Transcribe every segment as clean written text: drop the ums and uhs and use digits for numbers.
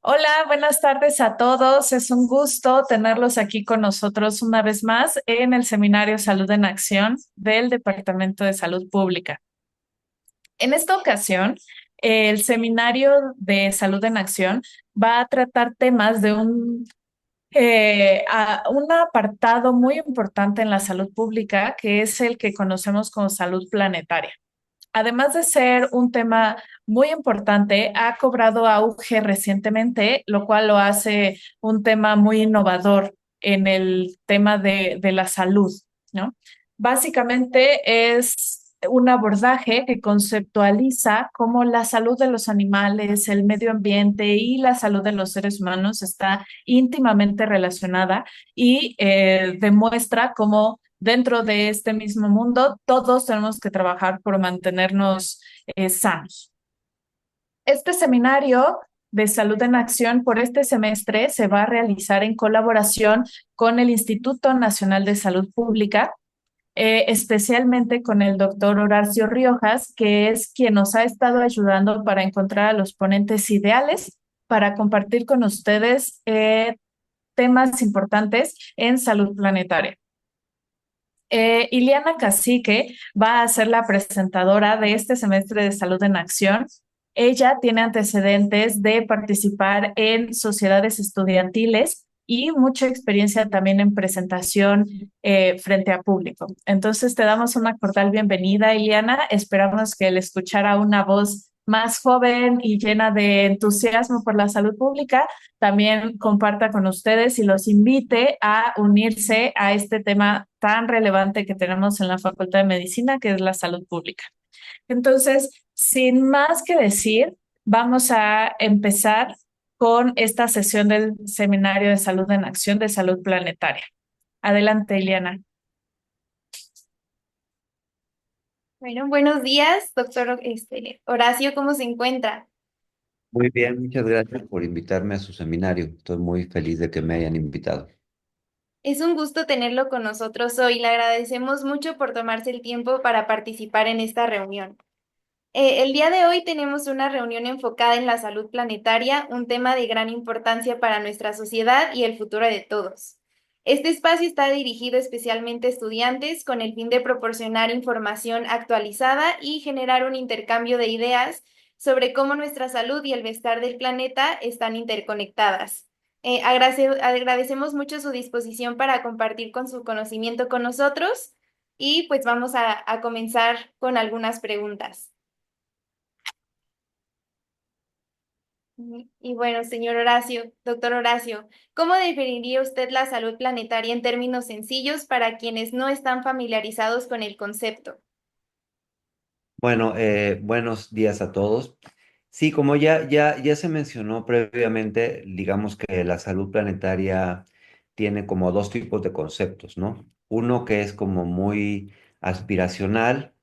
Hola, buenas tardes a todos. Es un gusto tenerlos aquí con nosotros una vez más en el seminario Salud en Acción del Departamento de Salud Pública. En esta ocasión, el seminario de Salud en Acción va a tratar temas de un apartado muy importante en la salud pública, que es el que conocemos como salud planetaria. Además de ser un tema muy importante, ha cobrado auge recientemente, lo cual lo hace un tema muy innovador en el tema de la salud, ¿no? Básicamente es un abordaje que conceptualiza cómo la salud de los animales, el medio ambiente y la salud de los seres humanos está íntimamente relacionada y demuestra cómo dentro de este mismo mundo todos tenemos que trabajar por mantenernos sanos. Este seminario de salud en acción por este semestre se va a realizar en colaboración con el Instituto Nacional de Salud Pública, especialmente con el doctor Horacio Riojas, que es quien nos ha estado ayudando para encontrar a los ponentes ideales para compartir con ustedes temas importantes en salud planetaria. Iliana Cacique va a ser la presentadora de este semestre de Salud en Acción. Ella tiene antecedentes de participar en sociedades estudiantiles y mucha experiencia también en presentación frente a público. Entonces te damos una cordial bienvenida, Iliana. Esperamos que el escuchar a una voz más joven y llena de entusiasmo por la salud pública también comparta con ustedes y los invite a unirse a este tema tan relevante que tenemos en la Facultad de Medicina, que es la salud pública. Entonces, sin más que decir, vamos a empezar con esta sesión del Seminario de Salud en Acción de Salud Planetaria. Adelante, Eliana. Bueno, buenos días, doctor Horacio, ¿cómo se encuentra? Muy bien, muchas gracias por invitarme a su seminario. Estoy muy feliz de que me hayan invitado. Es un gusto tenerlo con nosotros hoy. Le agradecemos mucho por tomarse el tiempo para participar en esta reunión. El día de hoy tenemos una reunión enfocada en la salud planetaria, un tema de gran importancia para nuestra sociedad y el futuro de todos. Este espacio está dirigido especialmente a estudiantes con el fin de proporcionar información actualizada y generar un intercambio de ideas sobre cómo nuestra salud y el bienestar del planeta están interconectadas. Agradecemos mucho su disposición para compartir con su conocimiento con nosotros y pues vamos a comenzar con algunas preguntas. Y bueno, señor Horacio, doctor Horacio, ¿cómo definiría usted la salud planetaria en términos sencillos para quienes no están familiarizados con el concepto? Bueno, buenos días a todos. Sí, como ya se mencionó previamente, digamos que la salud planetaria tiene como dos tipos de conceptos, ¿no? Uno que es como muy aspiracional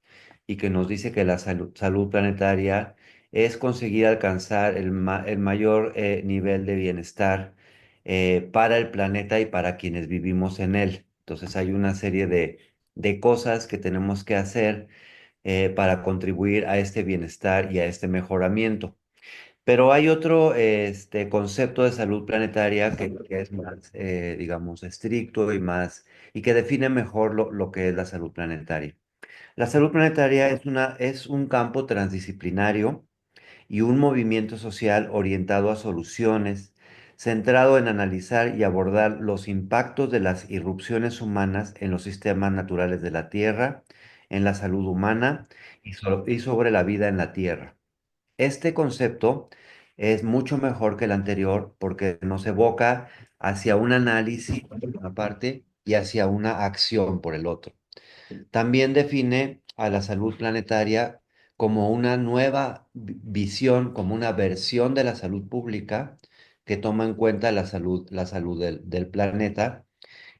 y que nos dice que la salud planetaria es conseguir alcanzar el mayor nivel de bienestar para el planeta y para quienes vivimos en él. Entonces hay una serie de cosas que tenemos que hacer para contribuir a este bienestar y a este mejoramiento. Pero hay otro concepto de salud planetaria que es más, digamos, estricto y que define mejor lo que es la salud planetaria. La salud planetaria es un campo transdisciplinario y un movimiento social orientado a soluciones, centrado en analizar y abordar los impactos de las irrupciones humanas en los sistemas naturales de la Tierra, en la salud humana y sobre la vida en la Tierra. Este concepto es mucho mejor que el anterior porque nos evoca hacia un análisis por una parte y hacia una acción por el otro. También define a la salud planetaria como una nueva visión, como una versión de la salud pública que toma en cuenta la salud del planeta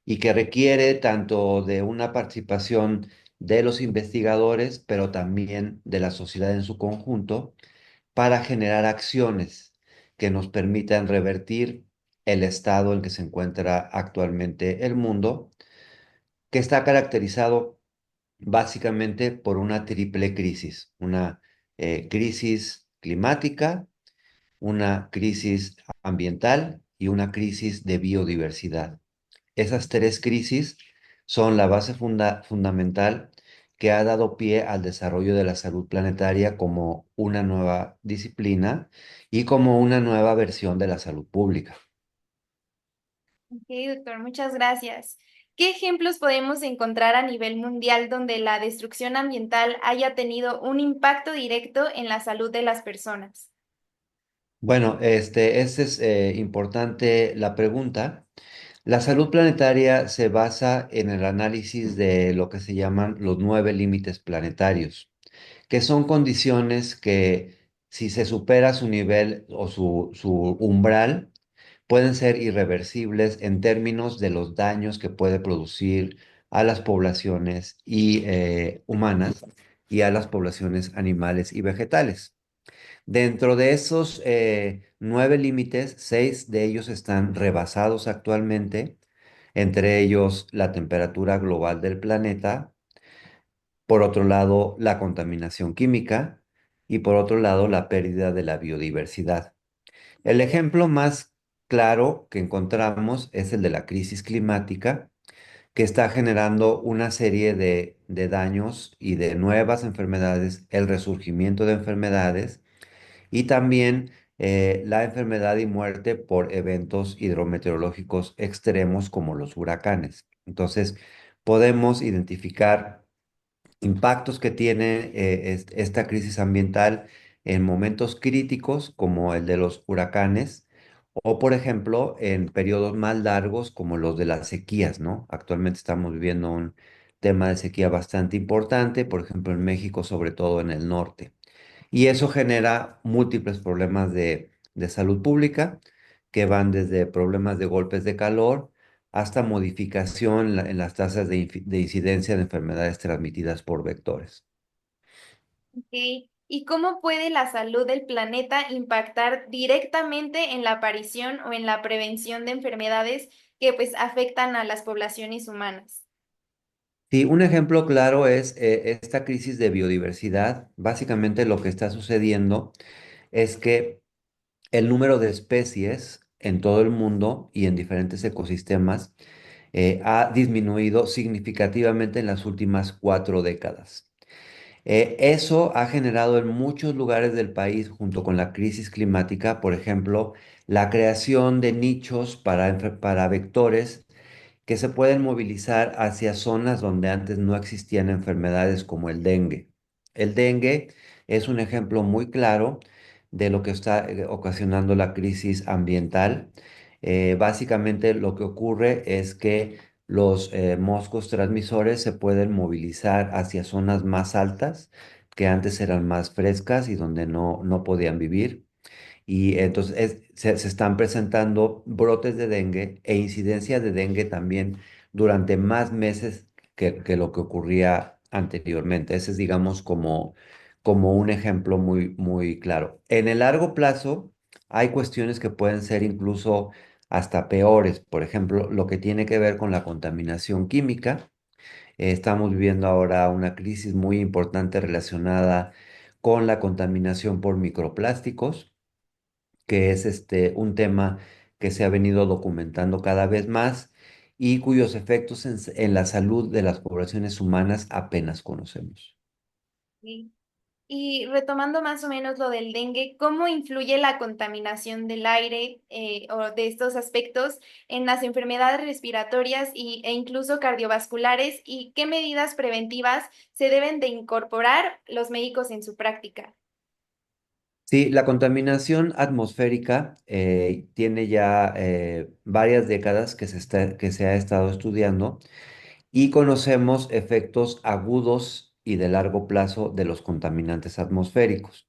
y que requiere tanto de una participación de los investigadores, pero también de la sociedad en su conjunto, para generar acciones que nos permitan revertir el estado en que se encuentra actualmente el mundo, que está caracterizado básicamente por una triple crisis, una crisis climática, una crisis ambiental y una crisis de biodiversidad. Esas tres crisis son la base fundamental que ha dado pie al desarrollo de la salud planetaria como una nueva disciplina y como una nueva versión de la salud pública. Ok, doctor, muchas gracias. ¿Qué ejemplos podemos encontrar a nivel mundial donde la destrucción ambiental haya tenido un impacto directo en la salud de las personas? Bueno, este es importante la pregunta. La salud planetaria se basa en el análisis de lo que se llaman los 9 límites planetarios, que son condiciones que si se supera su nivel o su umbral, pueden ser irreversibles en términos de los daños que puede producir a las poblaciones humanas y a las poblaciones animales y vegetales. Dentro de esos 9 límites, 6 de ellos están rebasados actualmente, entre ellos la temperatura global del planeta, por otro lado la contaminación química y por otro lado la pérdida de la biodiversidad. El ejemplo más claro que encontramos es el de la crisis climática, que está generando una serie de daños y de nuevas enfermedades, el resurgimiento de enfermedades y también la enfermedad y muerte por eventos hidrometeorológicos extremos como los huracanes. Entonces, podemos identificar impactos que tiene esta crisis ambiental en momentos críticos como el de los huracanes o, por ejemplo, en periodos más largos como los de las sequías, ¿no? Actualmente estamos viviendo un tema de sequía bastante importante, por ejemplo, en México, sobre todo en el norte. Y eso genera múltiples problemas de salud pública que van desde problemas de golpes de calor hasta modificación en las tasas de incidencia de enfermedades transmitidas por vectores. Ok. ¿Y cómo puede la salud del planeta impactar directamente en la aparición o en la prevención de enfermedades que pues afectan a las poblaciones humanas? Sí, un ejemplo claro es esta crisis de biodiversidad. Básicamente lo que está sucediendo es que el número de especies en todo el mundo y en diferentes ecosistemas ha disminuido significativamente en las últimas 4 décadas. Eso ha generado en muchos lugares del país, junto con la crisis climática, por ejemplo, la creación de nichos para vectores que se pueden movilizar hacia zonas donde antes no existían enfermedades como el dengue. El dengue es un ejemplo muy claro de lo que está ocasionando la crisis ambiental. Básicamente lo que ocurre es que los moscos transmisores se pueden movilizar hacia zonas más altas que antes eran más frescas y donde no podían vivir. Y entonces se están presentando brotes de dengue e incidencia de dengue también durante más meses que lo que ocurría anteriormente. Ese es, digamos, como un ejemplo muy, muy claro. En el largo plazo, hay cuestiones que pueden ser incluso hasta peores. Por ejemplo, lo que tiene que ver con la contaminación química. Estamos viviendo ahora una crisis muy importante relacionada con la contaminación por microplásticos, que es un tema que se ha venido documentando cada vez más y cuyos efectos en la salud de las poblaciones humanas apenas conocemos. Sí. Y retomando más o menos lo del dengue, ¿cómo influye la contaminación del aire o de estos aspectos en las enfermedades respiratorias e incluso cardiovasculares y qué medidas preventivas se deben de incorporar los médicos en su práctica? Sí, la contaminación atmosférica tiene ya varias décadas que se ha estado estudiando y conocemos efectos agudos y de largo plazo de los contaminantes atmosféricos.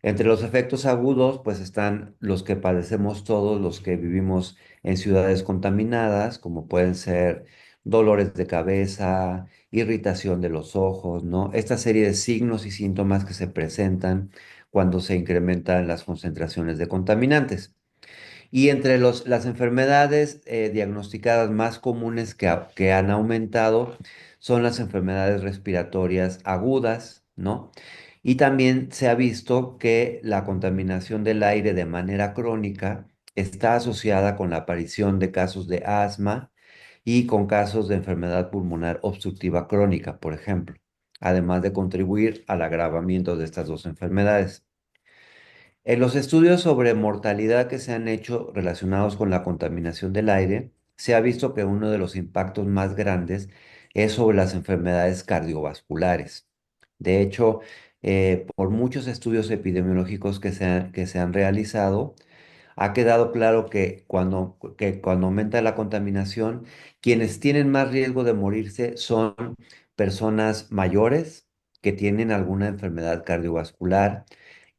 Entre los efectos agudos, pues están los que padecemos todos los que vivimos en ciudades contaminadas, como pueden ser dolores de cabeza, irritación de los ojos, ¿no? Esta serie de signos y síntomas que se presentan cuando se incrementan las concentraciones de contaminantes. Y entre las enfermedades diagnosticadas más comunes que han aumentado son las enfermedades respiratorias agudas, ¿no? Y también se ha visto que la contaminación del aire de manera crónica está asociada con la aparición de casos de asma y con casos de enfermedad pulmonar obstructiva crónica, por ejemplo, además de contribuir al agravamiento de estas dos enfermedades. En los estudios sobre mortalidad que se han hecho relacionados con la contaminación del aire, se ha visto que uno de los impactos más grandes es sobre las enfermedades cardiovasculares. De hecho, por muchos estudios epidemiológicos que se han realizado, ha quedado claro que cuando aumenta la contaminación, quienes tienen más riesgo de morirse son personas mayores que tienen alguna enfermedad cardiovascular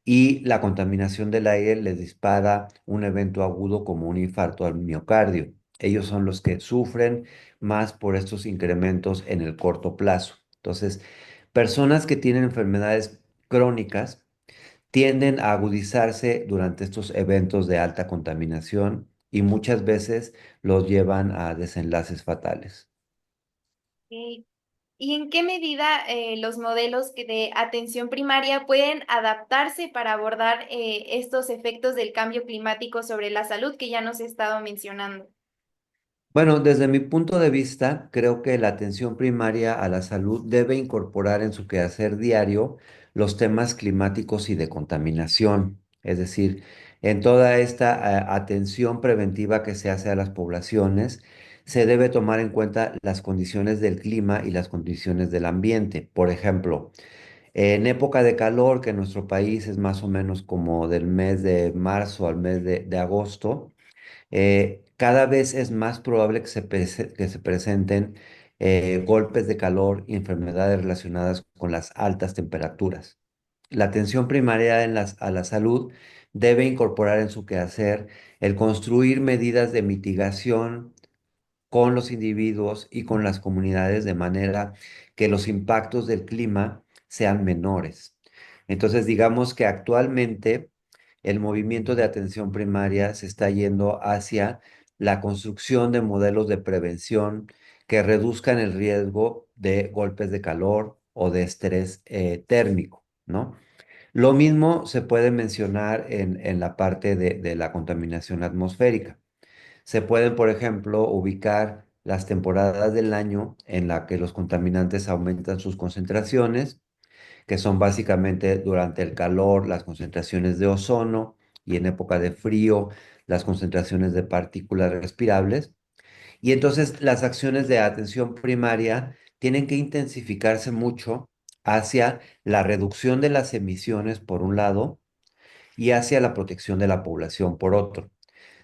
y la contaminación del aire les dispara un evento agudo como un infarto al miocardio. Ellos son los que sufren más por estos incrementos en el corto plazo. Entonces, personas que tienen enfermedades crónicas tienden a agudizarse durante estos eventos de alta contaminación y muchas veces los llevan a desenlaces fatales. Ok. ¿Y en qué medida los modelos de atención primaria pueden adaptarse para abordar estos efectos del cambio climático sobre la salud que ya nos he estado mencionando? Bueno, desde mi punto de vista, creo que la atención primaria a la salud debe incorporar en su quehacer diario los temas climáticos y de contaminación. Es decir, en toda esta atención preventiva que se hace a las poblaciones, se debe tomar en cuenta las condiciones del clima y las condiciones del ambiente. Por ejemplo, en época de calor, que en nuestro país es más o menos como del mes de marzo al mes de agosto, cada vez es más probable que se presenten golpes de calor y enfermedades relacionadas con las altas temperaturas. La atención primaria a la salud debe incorporar en su quehacer el construir medidas de mitigación con los individuos y con las comunidades de manera que los impactos del clima sean menores. Entonces, digamos que actualmente el movimiento de atención primaria se está yendo hacia la construcción de modelos de prevención que reduzcan el riesgo de golpes de calor o de estrés térmico, ¿no? Lo mismo se puede mencionar en la parte de la contaminación atmosférica. Se pueden, por ejemplo, ubicar las temporadas del año en la que los contaminantes aumentan sus concentraciones, que son básicamente durante el calor las concentraciones de ozono y en época de frío las concentraciones de partículas respirables. Y entonces las acciones de atención primaria tienen que intensificarse mucho hacia la reducción de las emisiones por un lado y hacia la protección de la población por otro.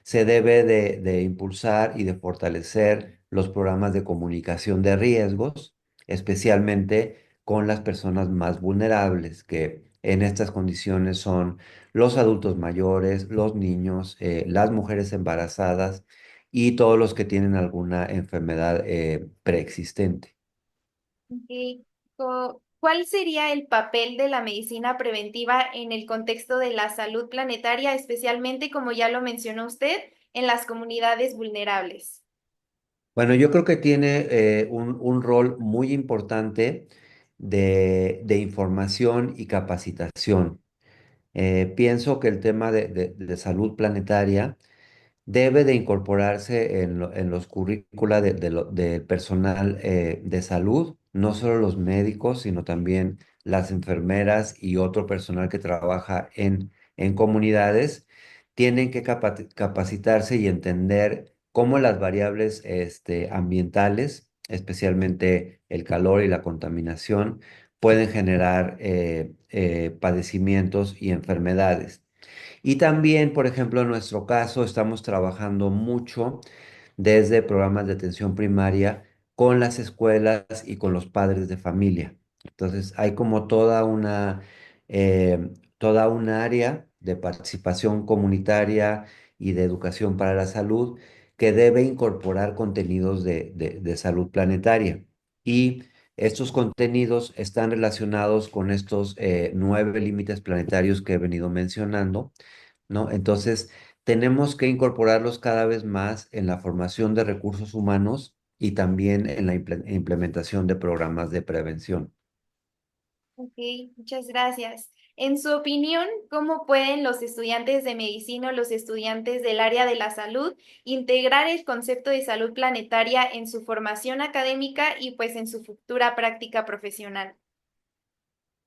Se debe de impulsar y de fortalecer los programas de comunicación de riesgos, especialmente con las personas más vulnerables, que en estas condiciones son los adultos mayores, los niños, las mujeres embarazadas y todos los que tienen alguna enfermedad preexistente. Ok. ¿Cuál sería el papel de la medicina preventiva en el contexto de la salud planetaria, especialmente, como ya lo mencionó usted, en las comunidades vulnerables? Bueno, yo creo que tiene un rol muy importante de información y capacitación. Pienso que el tema de salud planetaria debe de incorporarse en los currícula del personal de salud, no solo los médicos, sino también las enfermeras y otro personal que trabaja en comunidades, tienen que capacitarse y entender cómo las variables ambientales, especialmente el calor y la contaminación, pueden generar padecimientos y enfermedades. Y también, por ejemplo, en nuestro caso, estamos trabajando mucho desde programas de atención primaria con las escuelas y con los padres de familia. Entonces, hay como toda un área de participación comunitaria y de educación para la salud que debe incorporar contenidos de salud planetaria. Y estos contenidos están relacionados con estos 9 límites planetarios que he venido mencionando, ¿no? Entonces, tenemos que incorporarlos cada vez más en la formación de recursos humanos y también en la implementación de programas de prevención. Ok, muchas gracias. En su opinión, ¿cómo pueden los estudiantes de medicina o los estudiantes del área de la salud integrar el concepto de salud planetaria en su formación académica y pues en su futura práctica profesional?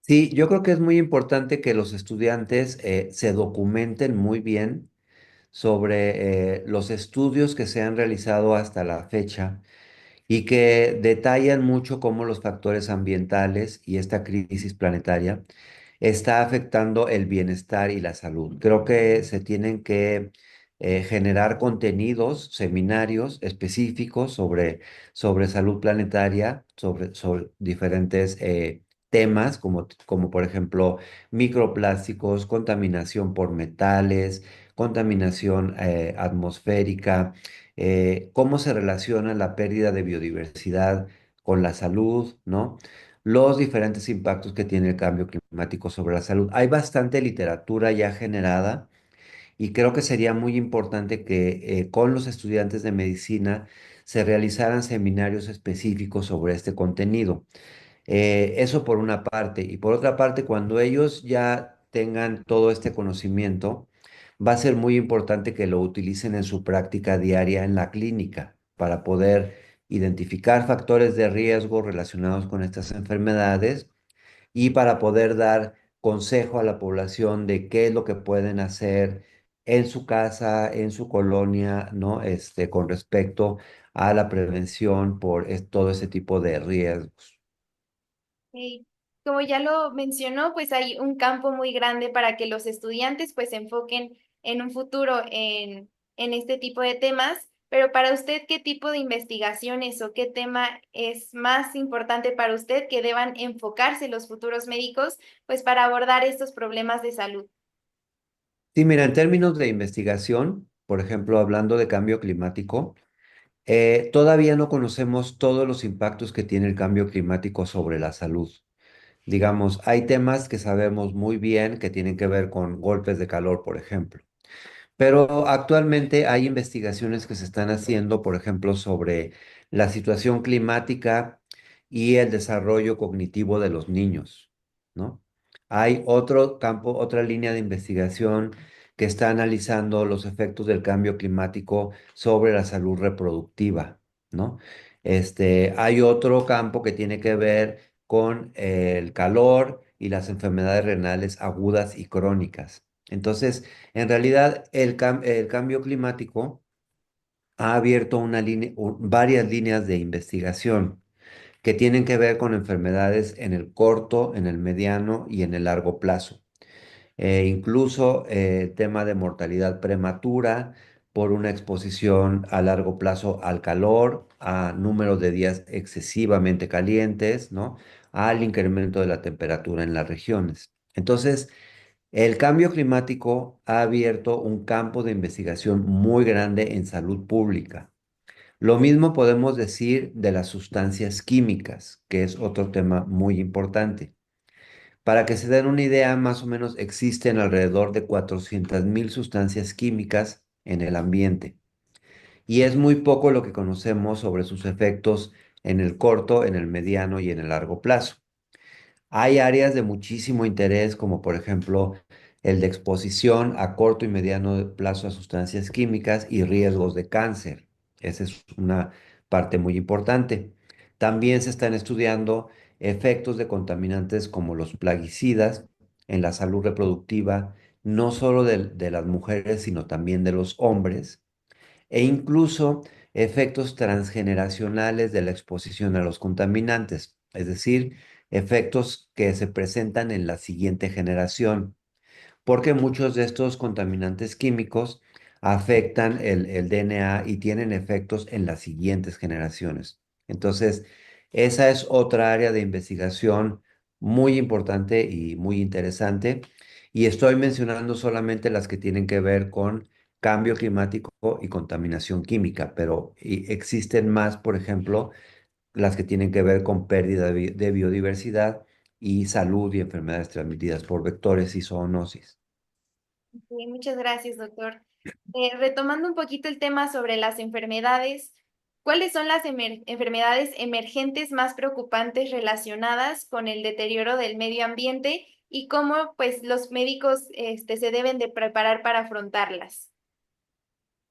Sí, yo creo que es muy importante que los estudiantes se documenten muy bien sobre los estudios que se han realizado hasta la fecha y que detallan mucho cómo los factores ambientales y esta crisis planetaria está afectando el bienestar y la salud. Creo que se tienen que generar contenidos, seminarios específicos sobre salud planetaria, sobre diferentes temas, como por ejemplo microplásticos, contaminación por metales, contaminación atmosférica, cómo se relaciona la pérdida de biodiversidad con la salud, ¿no? Los diferentes impactos que tiene el cambio climático sobre la salud. Hay bastante literatura ya generada y creo que sería muy importante que con los estudiantes de medicina se realizaran seminarios específicos sobre este contenido. Eso por una parte. Y por otra parte, cuando ellos ya tengan todo este conocimiento, va a ser muy importante que lo utilicen en su práctica diaria en la clínica para poder identificar factores de riesgo relacionados con estas enfermedades y para poder dar consejo a la población de qué es lo que pueden hacer en su casa, en su colonia, ¿no? Con respecto a la prevención por todo ese tipo de riesgos. Ok. Como ya lo mencionó, pues hay un campo muy grande para que los estudiantes pues se enfoquen en un futuro en este tipo de temas, pero para usted, ¿qué tipo de investigaciones o qué tema es más importante para usted que deban enfocarse los futuros médicos pues para abordar estos problemas de salud? Sí, mira, en términos de investigación, por ejemplo, hablando de cambio climático, todavía no conocemos todos los impactos que tiene el cambio climático sobre la salud. Digamos, hay temas que sabemos muy bien que tienen que ver con golpes de calor, por ejemplo. Pero actualmente hay investigaciones que se están haciendo, por ejemplo, sobre la situación climática y el desarrollo cognitivo de los niños, ¿no? Hay otro campo, otra línea de investigación que está analizando los efectos del cambio climático sobre la salud reproductiva, ¿no? Hay otro campo que tiene que ver con el calor y las enfermedades renales agudas y crónicas. Entonces, en realidad, el cambio climático ha abierto varias líneas de investigación que tienen que ver con enfermedades en el corto, en el mediano y en el largo plazo. Incluso tema de mortalidad prematura por una exposición a largo plazo al calor, a números de días excesivamente calientes, ¿no? Al incremento de la temperatura en las regiones. Entonces, el cambio climático ha abierto un campo de investigación muy grande en salud pública. Lo mismo podemos decir de las sustancias químicas, que es otro tema muy importante. Para que se den una idea, más o menos existen alrededor de 400.000 sustancias químicas en el ambiente. Y es muy poco lo que conocemos sobre sus efectos en el corto, en el mediano y en el largo plazo. Hay áreas de muchísimo interés, como por ejemplo el de exposición a corto y mediano plazo a sustancias químicas y riesgos de cáncer. Esa es una parte muy importante. También se están estudiando efectos de contaminantes como los plaguicidas en la salud reproductiva, no solo de las mujeres, sino también de los hombres e incluso efectos transgeneracionales de la exposición a los contaminantes, es decir, efectos que se presentan en la siguiente generación, porque muchos de estos contaminantes químicos afectan el DNA y tienen efectos en las siguientes generaciones. Entonces, esa es otra área de investigación muy importante y muy interesante. Y estoy mencionando solamente las que tienen que ver con cambio climático y contaminación química, pero existen más, por ejemplo, las que tienen que ver con pérdida de biodiversidad y salud y enfermedades transmitidas por vectores y zoonosis. Muchas gracias, doctor. Retomando un poquito el tema sobre las enfermedades, ¿Cuáles son las enfermedades emergentes más preocupantes relacionadas con el deterioro del medio ambiente y cómo pues los médicos se deben de preparar para afrontarlas?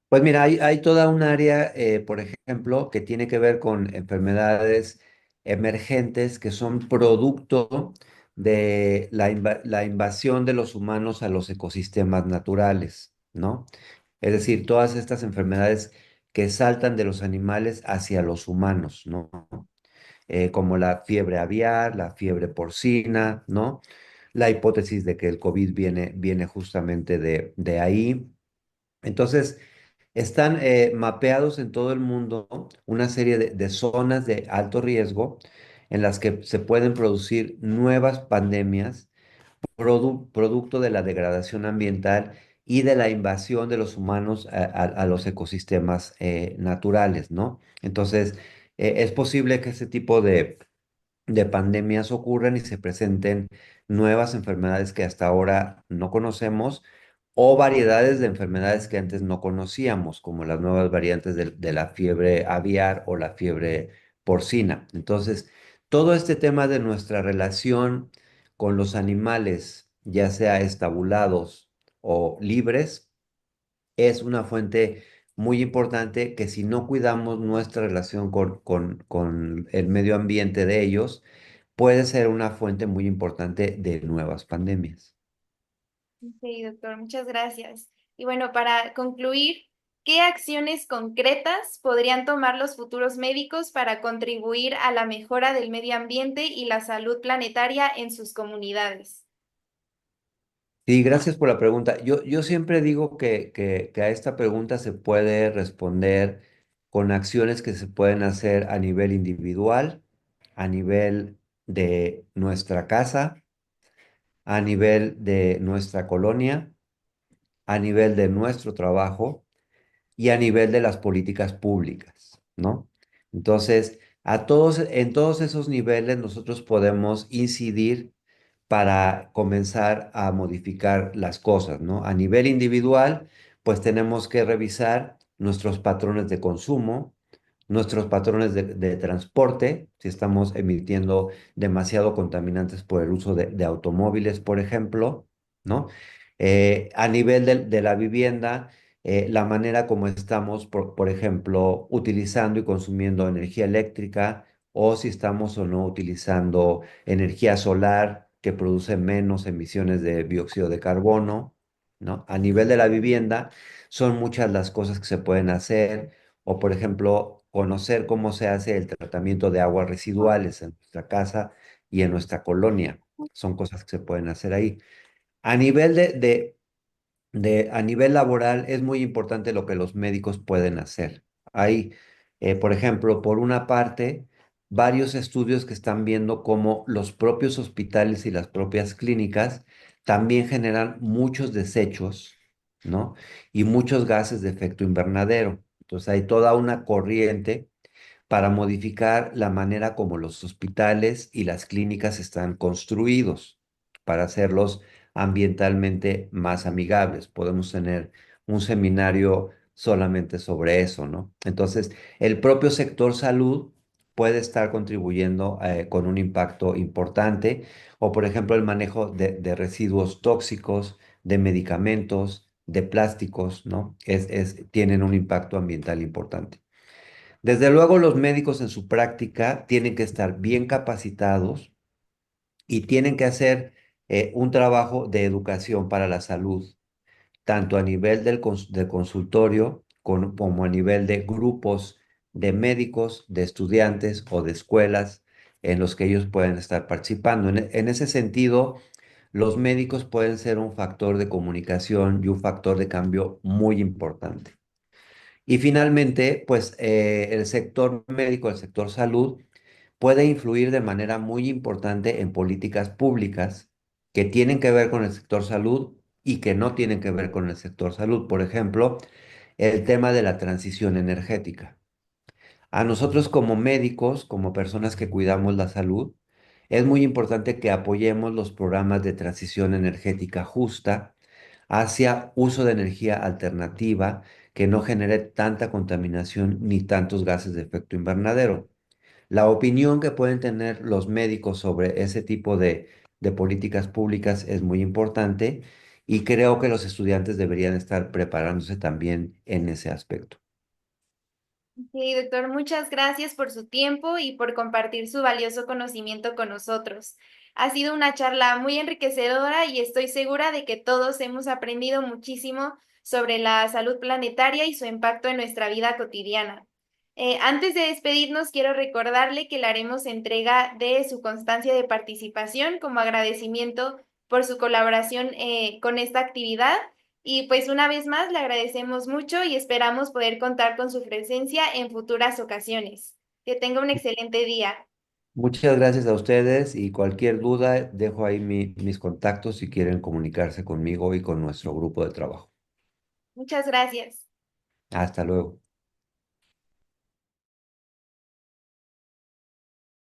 Pues mira, hay toda un área, por ejemplo, que tiene que ver con enfermedades emergentes que son producto de la invasión de los humanos a los ecosistemas naturales, ¿no? Es decir, todas estas enfermedades que saltan de los animales hacia los humanos, ¿no? Como la fiebre aviar, la fiebre porcina, ¿no? La hipótesis de que el COVID viene justamente de ahí. Entonces, están mapeados en todo el mundo una serie de zonas de alto riesgo en las que se pueden producir nuevas pandemias producto de la degradación ambiental y de la invasión de los humanos a los ecosistemas naturales, ¿no? Entonces, es posible que ese tipo de pandemias ocurran y se presenten nuevas enfermedades que hasta ahora no conocemos o variedades de enfermedades que antes no conocíamos, como las nuevas variantes de la fiebre aviar o la fiebre porcina. Entonces, todo este tema de nuestra relación con los animales, ya sea estabulados o libres, es una fuente muy importante que si no cuidamos nuestra relación con el medio ambiente de ellos, puede ser una fuente muy importante de nuevas pandemias. Sí, doctor, muchas gracias. Y bueno, para concluir, ¿qué acciones concretas podrían tomar los futuros médicos para contribuir a la mejora del medio ambiente y la salud planetaria en sus comunidades? Sí, gracias por la pregunta. Yo siempre digo que a esta pregunta se puede responder con acciones que se pueden hacer a nivel individual, a nivel de nuestra casa, a nivel de nuestra colonia, a nivel de nuestro trabajo y a nivel de las políticas públicas, ¿no? Entonces, en todos esos niveles nosotros podemos incidir para comenzar a modificar las cosas, ¿no? A nivel individual, pues tenemos que revisar nuestros patrones de consumo, nuestros patrones de transporte, si estamos emitiendo demasiado contaminantes por el uso de automóviles, por ejemplo, ¿no? A nivel de la vivienda, la manera como estamos, por ejemplo, utilizando y consumiendo energía eléctrica o si estamos o no utilizando energía solar que produce menos emisiones de dióxido de carbono, ¿no? A nivel de la vivienda, son muchas las cosas que se pueden hacer o, por ejemplo, conocer cómo se hace el tratamiento de aguas residuales en nuestra casa y en nuestra colonia. Son cosas que se pueden hacer ahí. A nivel a nivel laboral es muy importante lo que los médicos pueden hacer. Hay, por ejemplo, por una parte, varios estudios que están viendo cómo los propios hospitales y las propias clínicas también generan muchos desechos, ¿no? Y muchos gases de efecto invernadero. Entonces hay toda una corriente para modificar la manera como los hospitales y las clínicas están construidos, para hacerlos ambientalmente más amigables. Podemos tener un seminario solamente sobre eso, ¿no? Entonces, el propio sector salud puede estar contribuyendo con un impacto importante, o por ejemplo el manejo de residuos tóxicos, de medicamentos, de plásticos, ¿no? Tienen un impacto ambiental importante. Desde luego, los médicos en su práctica tienen que estar bien capacitados y tienen que hacer un trabajo de educación para la salud, tanto a nivel del consultorio como a nivel de grupos de médicos, de estudiantes o de escuelas en los que ellos pueden estar participando. En ese sentido, los médicos pueden ser un factor de comunicación y un factor de cambio muy importante. Y finalmente, pues el sector médico, el sector salud, puede influir de manera muy importante en políticas públicas que tienen que ver con el sector salud y que no tienen que ver con el sector salud. Por ejemplo, el tema de la transición energética. A nosotros como médicos, como personas que cuidamos la salud, es muy importante que apoyemos los programas de transición energética justa hacia uso de energía alternativa que no genere tanta contaminación ni tantos gases de efecto invernadero. La opinión que pueden tener los médicos sobre ese tipo de políticas públicas es muy importante y creo que los estudiantes deberían estar preparándose también en ese aspecto. Sí, doctor, muchas gracias por su tiempo y por compartir su valioso conocimiento con nosotros. Ha sido una charla muy enriquecedora y estoy segura de que todos hemos aprendido muchísimo sobre la salud planetaria y su impacto en nuestra vida cotidiana. Antes de despedirnos, quiero recordarle que le haremos entrega de su constancia de participación como agradecimiento por su colaboración con esta actividad. Y pues una vez más le agradecemos mucho y esperamos poder contar con su presencia en futuras ocasiones. Que tenga un excelente día. Muchas gracias a ustedes y cualquier duda, dejo ahí mis contactos si quieren comunicarse conmigo y con nuestro grupo de trabajo. Muchas gracias. Hasta luego.